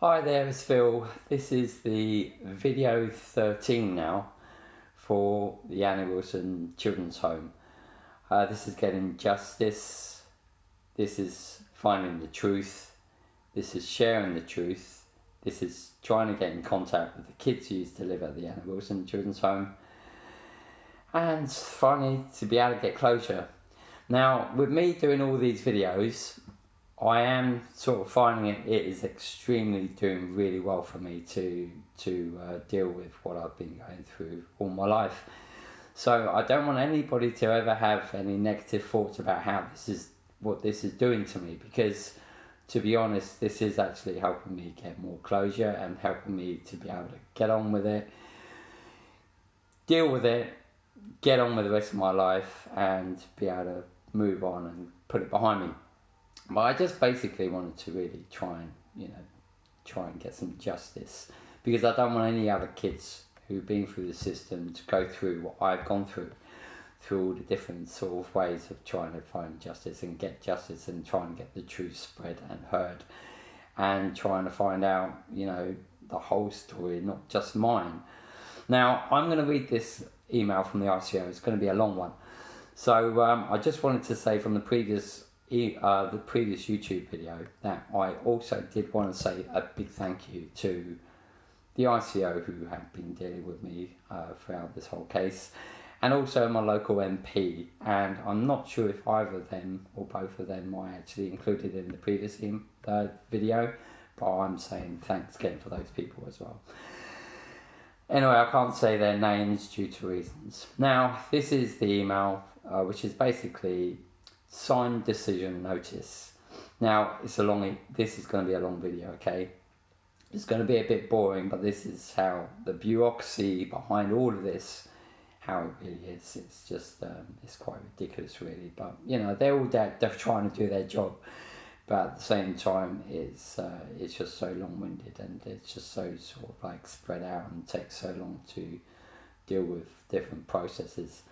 Hi there, it's Phil. This is the video 13 now for the Annie Wilson Children's Home. This is getting justice, this is finding the truth, this is sharing the truth, this is trying to get in contact with the kids who used to live at the Annie Wilson Children's Home, and finally to be able to get closure. Now, with me doing all these videos, I am sort of finding it is extremely doing really well for me to deal with what I've been going through all my life. So I don't want anybody to ever have any negative thoughts about what this is doing to me, because to be honest, this is actually helping me get more closure and helping me to be able to get on with it, deal with it, get on with the rest of my life and be able to move on and put it behind me. But I just basically wanted to really try and get some justice, because I don't want any other kids who've been through the system to go through what I've gone through all the different sort of ways of trying to find justice and get justice and trying to get the truth spread and heard and trying to find out, the whole story, not just mine. Now, I'm going to read this email from the RCO. It's going to be a long one. So I just wanted to say from the previous YouTube video that I also did want to say a big thank you to the ICO who have been dealing with me throughout this whole case, and also my local MP, and I'm not sure if either of them or both of them I actually included in the previous video, but I'm saying thanks again for those people as well. Anyway, I can't say their names due to reasons. Now, this is the email which is basically signed decision notice. Now, this is going to be a long video, okay? It's going to be a bit boring, but this is how the bureaucracy behind all of this, how it really is. It's just, it's quite ridiculous, really. But, they're trying to do their job. But at the same time, it's just so long-winded, and it's just so sort of like spread out and takes so long to deal with different processes.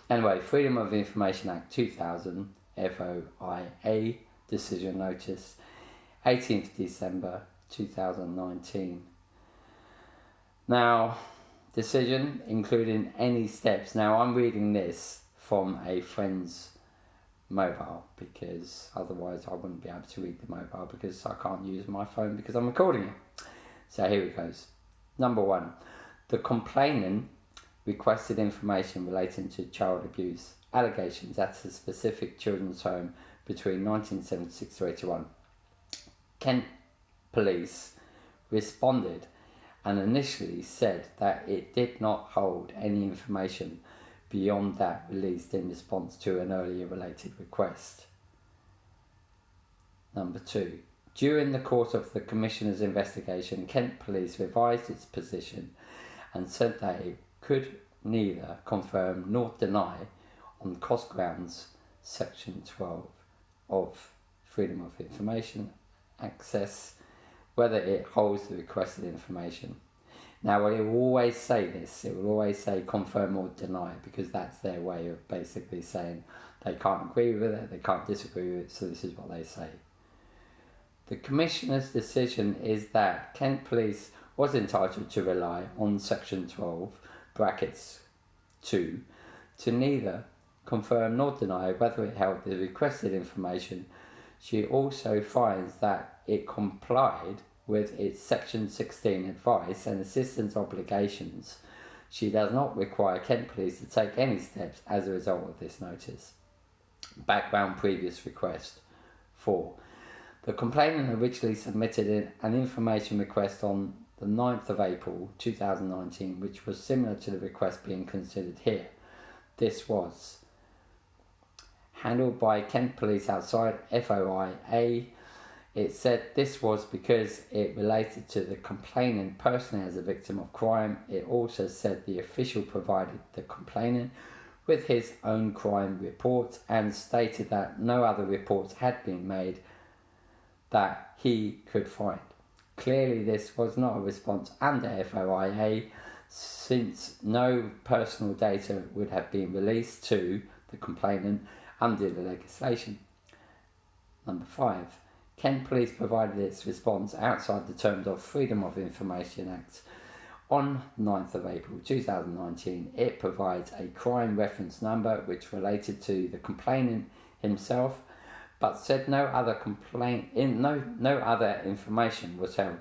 Anyway, Freedom of Information Act 2000, FOIA decision notice, 18th December 2019. Now, decision including any steps. Now, I'm reading this from a friend's mobile, because otherwise I wouldn't be able to read the mobile, because I can't use my phone because I'm recording it. So here it goes. Number 1, the complainant requested information relating to child abuse allegations at a specific children's home between 1976 to 81. Kent Police responded and initially said that it did not hold any information beyond that released in response to an earlier related request. Number 2, during the course of the Commissioner's investigation, Kent Police revised its position and said that it could neither confirm nor deny on cost grounds Section 12 of Freedom of Information Access whether it holds the requested information. Now, it will always say this, it will always say confirm or deny, because that's their way of basically saying they can't agree with it, they can't disagree with it, so this is what they say. The Commissioner's decision is that Kent Police was entitled to rely on Section 12, brackets 2, to neither confirm nor deny whether it held the requested information. She also finds that it complied with its Section 16 advice and assistance obligations. She does not require Kent Police to take any steps as a result of this notice. Background previous request. 4. The complainant originally submitted an information request on the 9th of April 2019, which was similar to the request being considered here. This was handled by Kent Police outside FOIA. It said this was because it related to the complainant personally as a victim of crime. It also said the official provided the complainant with his own crime reports and stated that no other reports had been made that he could find. Clearly, this was not a response under FOIA, since no personal data would have been released to the complainant under the legislation. Number 5. Kent Police provided its response outside the terms of Freedom of Information Act. On 9th of April 2019, it provides a crime reference number which related to the complainant himself, but said no other information was held.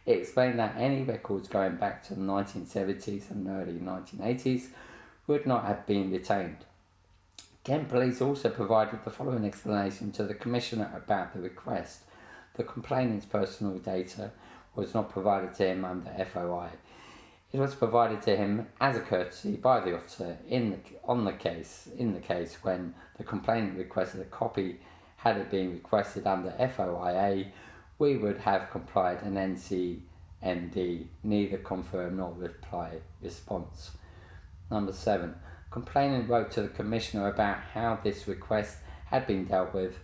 It explained that any records going back to the 1970s and early 1980s would not have been retained. Kent Police also provided the following explanation to the Commissioner about the request. The complainant's personal data was not provided to him under FOI. It was provided to him as a courtesy by the officer in the case when the complainant requested a copy. Had it been requested under FOIA, we would have complied, and NCMD neither confirm nor reply response. Number 7. Complainant wrote to the Commissioner about how this request had been dealt with.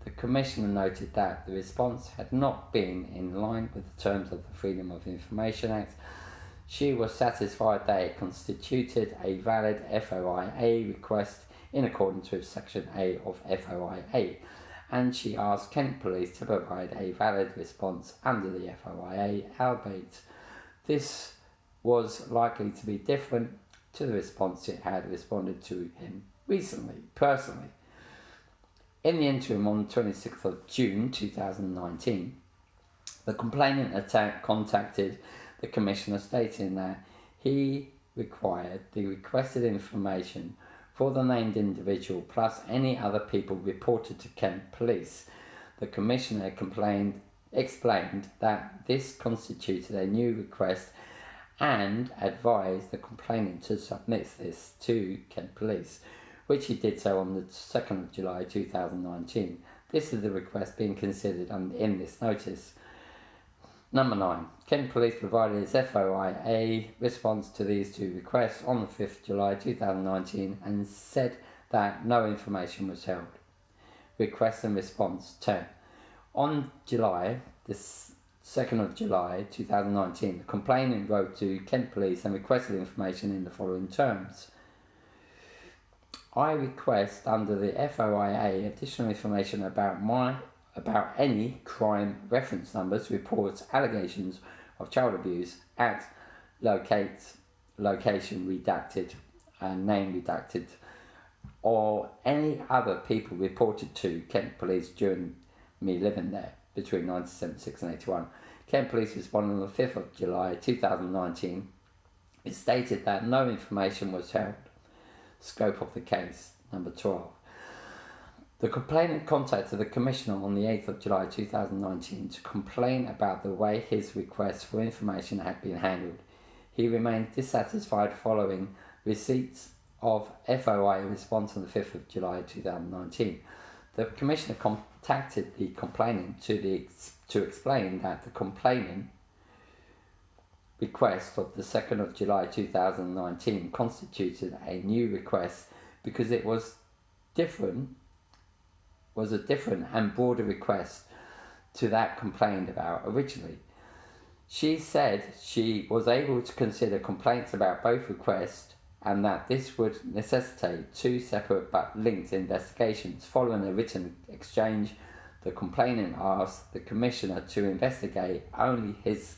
The Commissioner noted that the response had not been in line with the terms of the Freedom of Information Act. She was satisfied that it constituted a valid FOIA request in accordance with Section A of FOIA, and she asked Kent Police to provide a valid response under the FOIA, albeit this was likely to be different to the response it had responded to him recently, personally. In the interim, on the 26th of June 2019, the complainant contacted the Commissioner stating that he required the requested information for the named individual plus any other people reported to Kent Police. The Commissioner explained that this constituted a new request and advised the complainant to submit this to Kent Police, which he did so on the 2nd of July 2019. This is the request being considered in this notice. Number 9. Kent Police provided its FOIA response to these two requests on the 5th July 2019 and said that no information was held. Request and response 10. On July, the 2nd of July 2019, the complainant wrote to Kent Police and requested information in the following terms. I request under the FOIA additional information about any crime reference numbers, reports, allegations of child abuse at location redacted and name redacted, or any other people reported to Kent Police during me living there between 1976 and 81. Kent Police responded on the 5th of July 2019. It stated that no information was held. Scope of the case. Number 12. The complainant contacted the Commissioner on the 8th of July 2019 to complain about the way his request for information had been handled. He remained dissatisfied following receipts of FOIA response on the 5th of July 2019. The Commissioner contacted the complainant to explain that the complainant request of the 2nd of July 2019 constituted a new request because it was a different and broader request to that complained about originally. She said she was able to consider complaints about both requests and that this would necessitate two separate but linked investigations. Following a written exchange, the complainant asked the Commissioner to investigate only his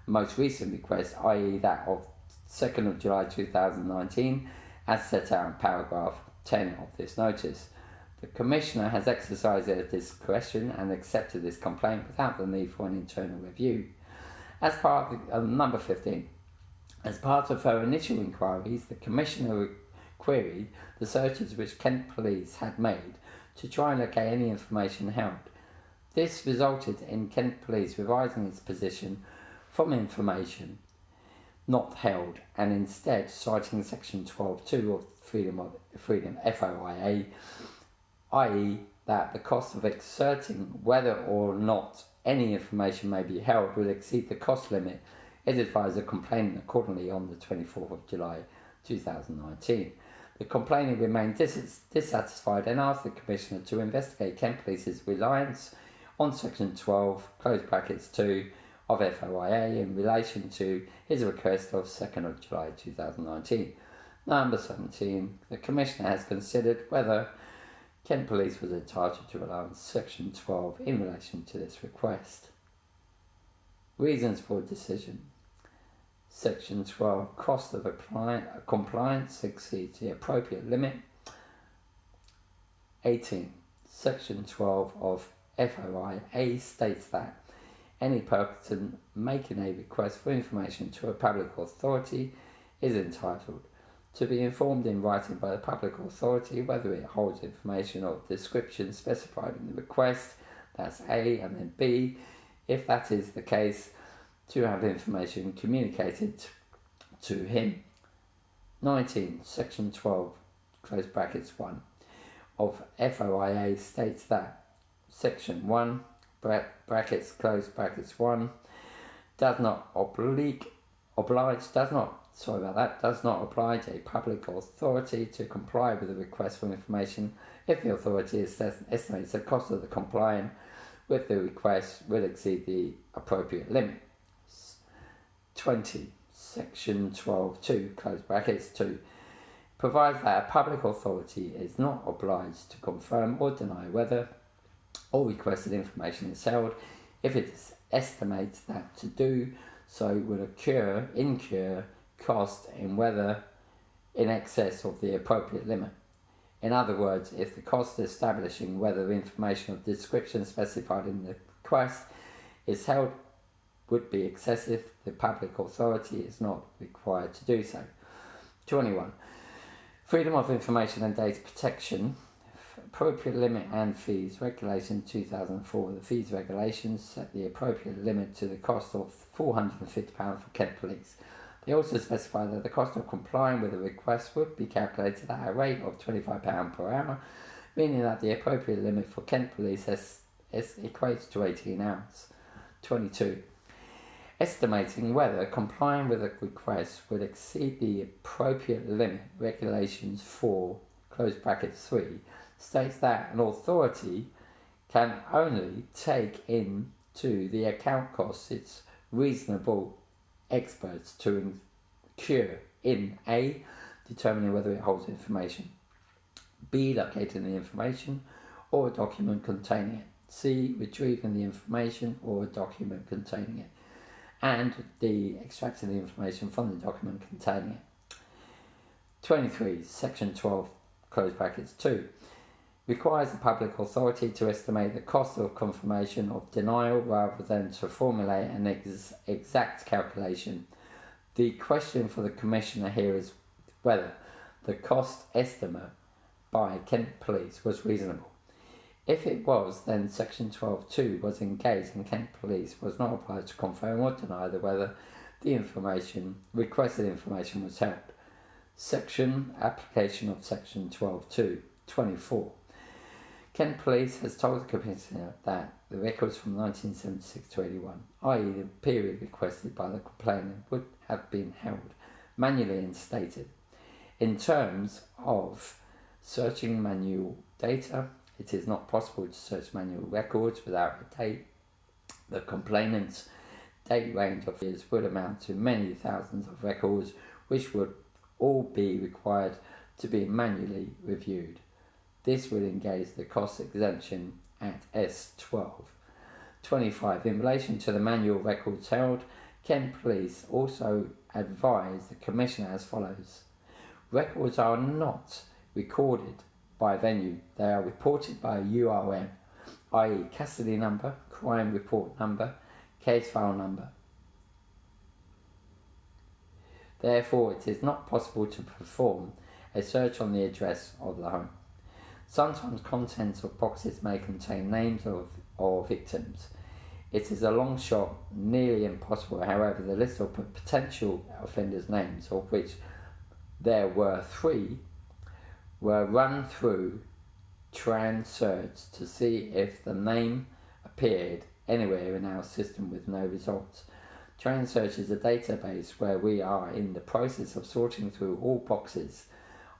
most recent request, i.e. that of 2nd of July 2019, as set out in paragraph 10 of this notice. The Commissioner has exercised their discretion and accepted this complaint without the need for an internal review. As part of number 15, as part of her initial inquiries, the Commissioner queried the searches which Kent Police had made to try and locate any information held. This resulted in Kent Police revising its position from information not held and instead citing section 12.2 of Freedom FOIA, i.e. that the cost of exerting whether or not any information may be held will exceed the cost limit. It advised the complainant accordingly on the 24th of July 2019. The complainant remained dissatisfied and asked the Commissioner to investigate Kent Police's reliance on section 12, close brackets 2, of FOIA in relation to his request of 2nd of July 2019. Number 17. The Commissioner has considered whether Kent Police was entitled to rely on Section 12 in relation to this request. Reasons for decision. Section 12, cost of compliance exceeds the appropriate limit. 18. Section 12 of FOIA states that any person making a request for information to a public authority is entitled to be informed in writing by the public authority whether it holds information of description specified in the request, that's A, and then B, if that is the case, to have information communicated to him. 19. Section 12, close brackets 1, of FOIA states that Section 1, brackets, close brackets 1, does not oblige a public authority to comply with a request for information if the authority estimates the cost of the complying with the request will exceed the appropriate limit. 20. Section 12.2, close brackets 2, provides that a public authority is not obliged to confirm or deny whether all requested information is held if it estimates that to do so would incur cost in excess of the appropriate limit. In other words, if the cost establishing whether information of description specified in the request is held would be excessive, the public authority is not required to do so. 21. Freedom of Information and Data Protection, appropriate limit and fees. Regulation 2004. The fees regulations set the appropriate limit to the cost of £450 for Kent Police. They also specify that the cost of complying with a request would be calculated at a rate of £25 per hour, meaning that the appropriate limit for Kent Police equates to 18 hours. 22. Estimating whether complying with a request would exceed the appropriate limit. Regulations 4, close brackets 3, states that an authority can only take into the account costs its reasonable experts to incur in A, determining whether it holds information, B, locating the information or a document containing it, C, retrieving the information or a document containing it, and D, extracting the information from the document containing it. 23. Section 12, close brackets 2, requires the public authority to estimate the cost of confirmation of denial rather than to formulate an exact calculation. The question for the Commissioner here is whether the cost estimate by Kent Police was reasonable. If it was, then Section 12.2 was engaged and Kent Police was not obliged to confirm or deny whether the requested information was held. Application of Section 12.2, 24. Kent Police has told the Commissioner that the records from 1976 to 81, i.e. the period requested by the complainant, would have been held manually and stated. In terms of searching manual data, it is not possible to search manual records without a date. The complainant's date range of years would amount to many thousands of records, which would all be required to be manually reviewed. This would engage the cost exemption at S12. 25. In relation to the manual records held, Kent Police also advise the Commissioner as follows. Records are not recorded by venue. They are reported by URN, i.e. custody number, crime report number, case file number. Therefore, it is not possible to perform a search on the address of the home. Sometimes contents of boxes may contain names of victims. It is a long shot, nearly impossible. However, the list of potential offenders' names, of which there were 3, were run through Trans-Search to see if the name appeared anywhere in our system with no results. Trans-Search is a database where we are in the process of sorting through all boxes,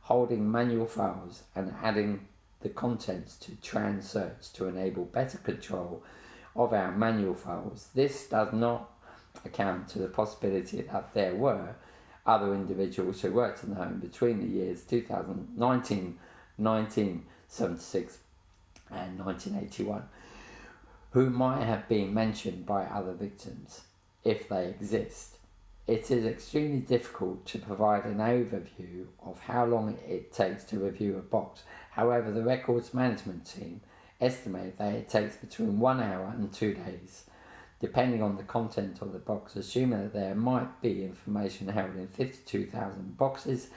holding manual files and adding the contents to Trans-Search to enable better control of our manual files. This does not account to the possibility that there were other individuals who worked in the home between the years 1976 1976 and 1981, who might have been mentioned by other victims, if they exist. It is extremely difficult to provide an overview of how long it takes to review a box. However, the records management team estimate that it takes between 1 hour and 2 days, depending on the content of the box, assuming that there might be information held in 52,000 boxes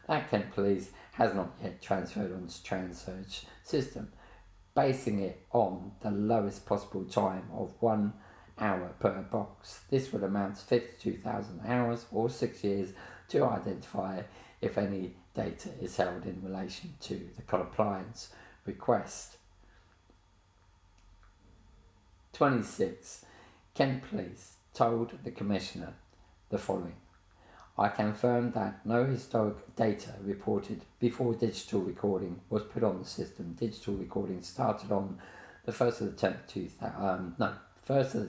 that Kent Police has not yet transferred onto Transurge system, basing it on the lowest possible time of 1 hour per box. This would amount to 52,000 hours or 6 years to identify if any data is held in relation to the compliance request. 26. Kent Police told the Commissioner the following: I confirm that no historic data reported before digital recording was put on the system. Digital recording started on the 1st of the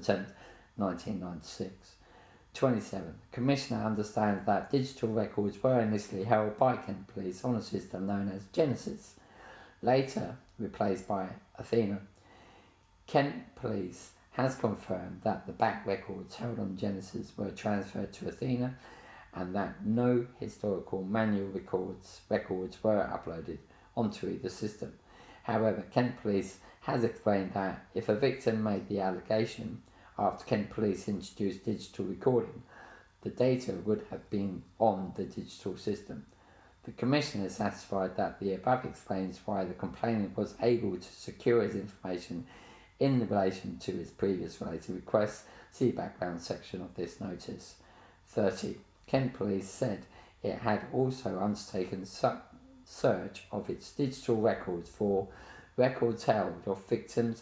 10th, 1996. 27. Commissioner understands that digital records were initially held by Kent Police on a system known as Genesis, later replaced by Athena. Kent Police has confirmed that the back records held on Genesis were transferred to Athena and that no historical manual records were uploaded onto either system. However, Kent Police has explained that if a victim made the allegation after Kent Police introduced digital recording, the data would have been on the digital system. The Commissioner is satisfied that the above explains why the complainant was able to secure his information in relation to his previous related requests. See background section of this notice. 30. Kent Police said it had also undertaken search of its digital records for records held of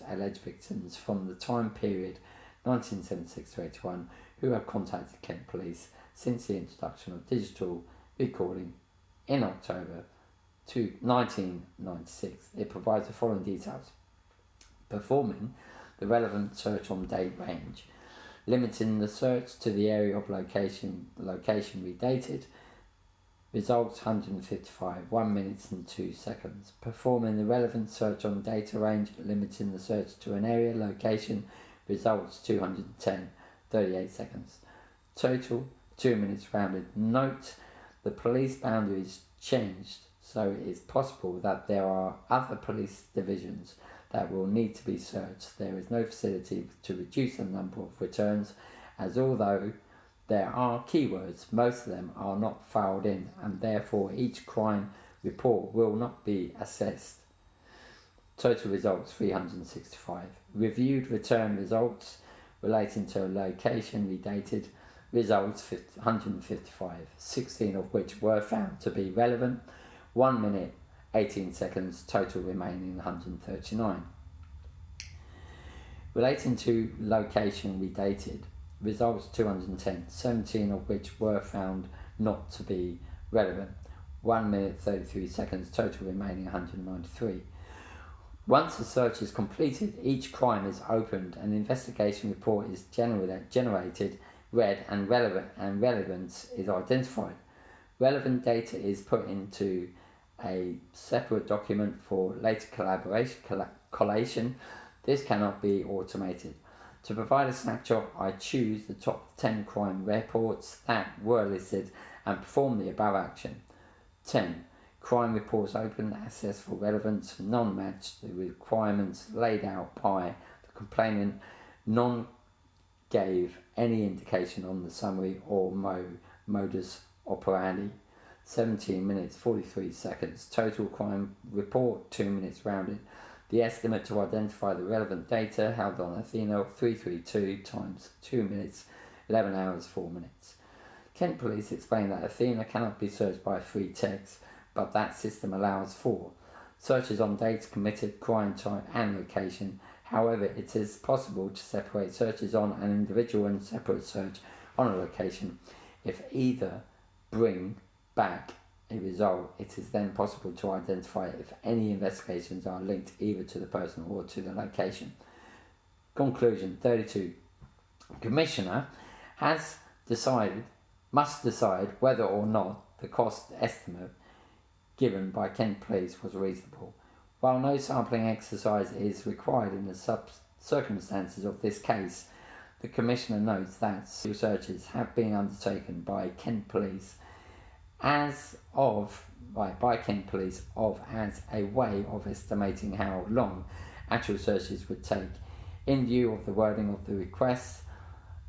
alleged victims from the time period 1976 to 81 who have contacted Kent Police since the introduction of digital recording in October 1996. It provides the following details: performing the relevant search on date range, limiting the search to the area of location redated, results 155, 1 minute and 2 seconds. Performing the relevant search on data range, limiting the search to an area location, results 210, 38 seconds. Total 2 minutes rounded. Note, the police boundaries changed, so it is possible that there are other police divisions that will need to be searched. There is no facility to reduce the number of returns, as although there are keywords, most of them are not filed in, and therefore each crime report will not be assessed. Total results 365. Reviewed return results relating to a location redated, results 155, 16 of which were found to be relevant, 1 minute 18 seconds, total remaining 139. Relating to location redated, results 210, 17 of which were found not to be relevant, 1 minute 33 seconds, total remaining 193. Once a search is completed, each crime is opened, an investigation report is generated, read, and relevance is identified. Relevant data is put into a separate document for later collation. This cannot be automated. To provide a snapshot, I choose the top 10 crime reports that were listed and perform the above action. 10. Crime reports open, assessed for relevance, non-matched the requirements laid out by the complainant, gave any indication on the summary or modus operandi. 17 minutes 43 seconds. Total crime report 2 minutes rounded. The estimate to identify the relevant data held on Athena 332 times 2 minutes 11 hours 4 minutes. Kent Police explained that Athena cannot be searched by free text, but that system allows for searches on data committed, crime type and location. However, it is possible to separate searches on an individual and separate search on a location. If either bring back a result, it is then possible to identify if any investigations are linked either to the person or to the location. Conclusion 32. Commissioner must decide whether or not the cost estimate given by Kent Police was reasonable. While no sampling exercise is required in the circumstances of this case, the Commissioner notes that searches have been undertaken by Kent Police as a way of estimating how long actual searches would take, in view of the wording of the request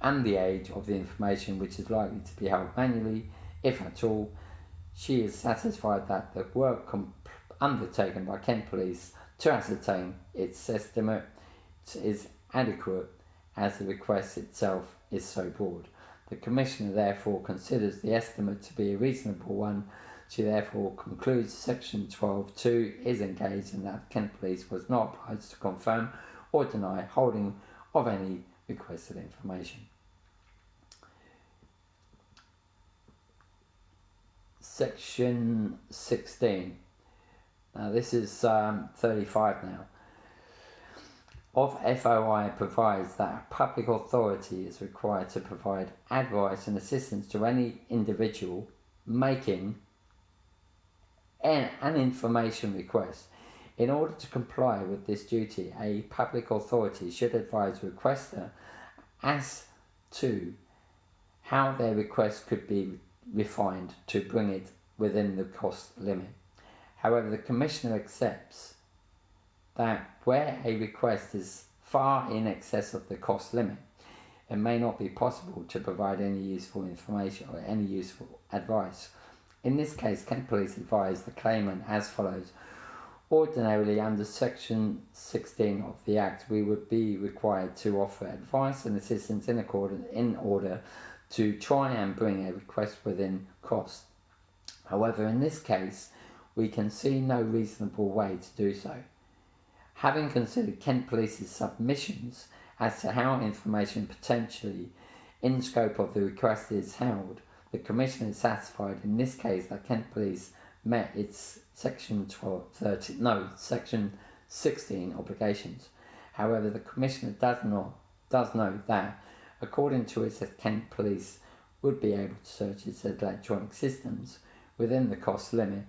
and the age of the information which is likely to be held manually, if at all. She is satisfied that the work undertaken by Kent Police to ascertain its estimate is adequate, as the request itself is so broad. The Commissioner therefore considers the estimate to be a reasonable one. She therefore concludes Section 12.2 is engaged and that Kent Police was not obliged to confirm or deny holding of any requested information. Section 16. Now this is 35 now. Of FOI provides that a public authority is required to provide advice and assistance to any individual making an information request. In order to comply with this duty, a public authority should advise the requester as to how their request could be refined to bring it within the cost limit. However, the Commissioner accepts that where a request is far in excess of the cost limit, it may not be possible to provide any useful information or any useful advice. In this case, Kent Police advised the claimant as follows. Ordinarily, under Section 16 of the Act, we would be required to offer advice and assistance in order to try and bring a request within cost. However, in this case, we can see no reasonable way to do so. Having considered Kent Police's submissions as to how information potentially in scope of the request is held, the Commissioner is satisfied in this case that Kent Police met its Section 16 obligations. However, the Commissioner does note that, according to it, that Kent Police would be able to search its electronic systems within the cost limit.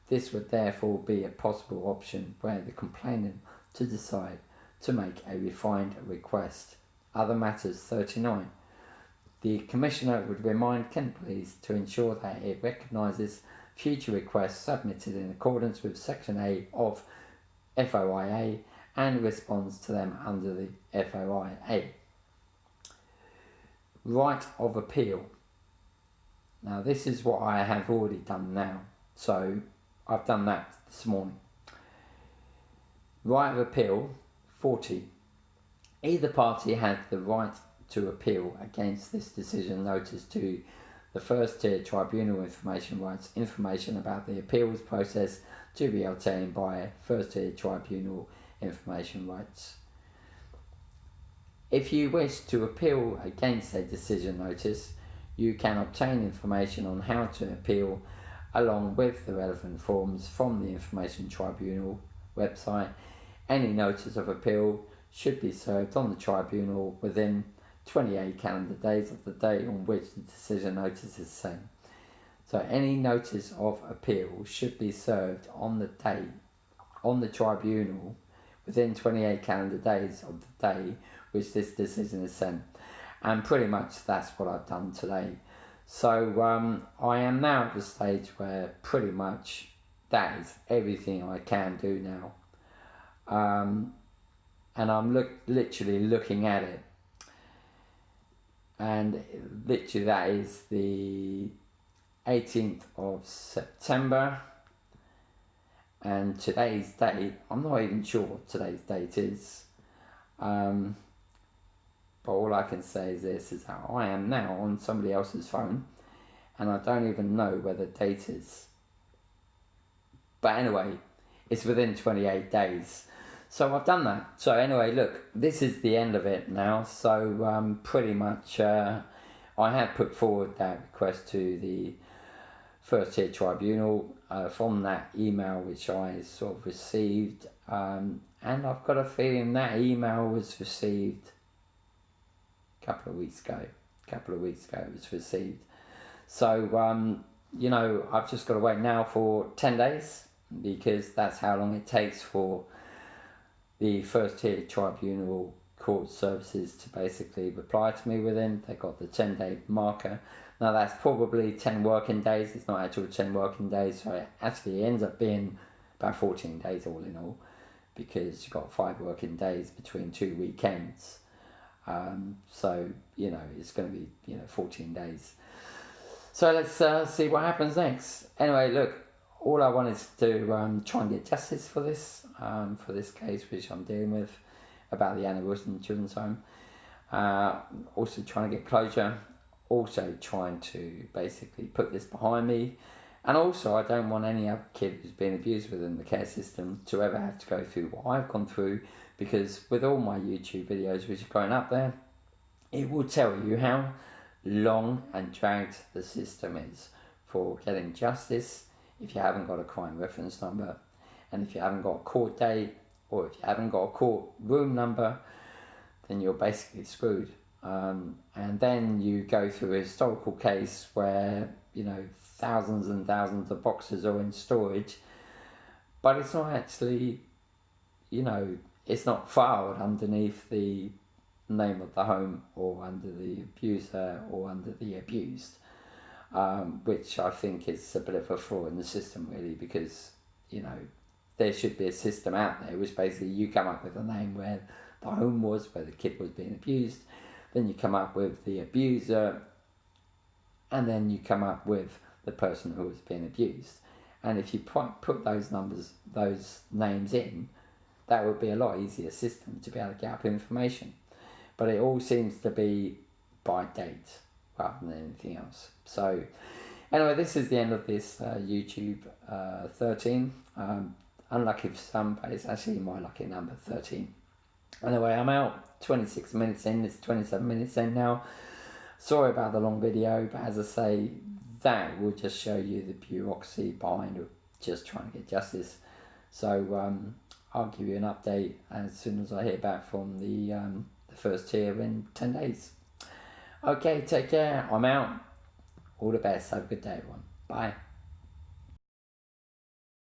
This would therefore be a possible option where the complainant to decide to make a refined request. Other matters 39. The Commissioner would remind Kent Police to ensure that it recognises future requests submitted in accordance with Section A of FOIA and responds to them under the FOIA. Right of appeal. Now this is what I have already done now, so I've done that this morning. Right of appeal 40. Either party has the right to appeal against this decision notice to the first tier tribunal information about the appeals process to be obtained by first tier tribunal information rights. If you wish to appeal against a decision notice, you can obtain information on how to appeal along with the relevant forms from the Information Tribunal website. Any notice of appeal should be served on the tribunal within 28 calendar days of the day on which the decision notice is sent. So any notice of appeal should be served on the tribunal within 28 calendar days of the day which this decision is sent. And pretty much that's what I've done today. So I am now at the stage where pretty much that is everything I can do now. And I'm literally looking at it. And literally that is the 18th of September. And today's date, I'm not even sure what today's date is. But all I can say is this, is that I am now on somebody else's phone and I don't even know where the date is. But anyway, it's within 28 days. So I've done that. So anyway, look, this is the end of it now. So pretty much I have put forward that request to the first tier tribunal from that email which I sort of received. And I've got a feeling that email was received a couple of weeks ago it was received. So, you know, I've just got to wait now for 10 days. because that's how long it takes for the first tier tribunal court services to basically reply to me within. They got the 10-day marker. Now that's probably 10 working days. It's not actual 10 working days, so it actually ends up being about 14 days all in all, because you've got 5 working days between 2 weekends. So, you know, it's going to be, you know, 14 days. So let's see what happens next. Anyway, look, all I wanted to do, try and get justice for this case which I'm dealing with about the Annie Wilson Children's Home. Also trying to get closure. Also trying to basically put this behind me. And also I don't want any other kid who's been abused within the care system to ever have to go through what I've gone through, because with all my YouTube videos which are going up there, it will tell you how long and dragged the system is for getting justice if you haven't got a crime reference number, and if you haven't got a court date, or if you haven't got a court room number, then you're basically screwed. And then you go through a historical case where, you know, thousands and thousands of boxes are in storage, but it's not actually, you know, it's not filed underneath the name of the home, or under the abuser, or under the abused, which I think is a bit of a flaw in the system really, because, you know, there should be a system out there which basically you come up with a name where the home was, where the kid was being abused, then you come up with the abuser, and then you come up with the person who was being abused. And if you put those names in, that would be a lot easier system to be able to get up information. But it all seems to be by date rather than anything else. So anyway, this is the end of this YouTube 13. Unlucky for some, but it's actually my lucky number, 13. Anyway, I'm out 26 minutes in. It's 27 minutes in now. Sorry about the long video, but as I say, that will just show you the bureaucracy behind just trying to get justice. So I'll give you an update as soon as I hear back from the first tier in 10 days. Okay, take care. I'm out. All the best. Have a good day, everyone. Bye.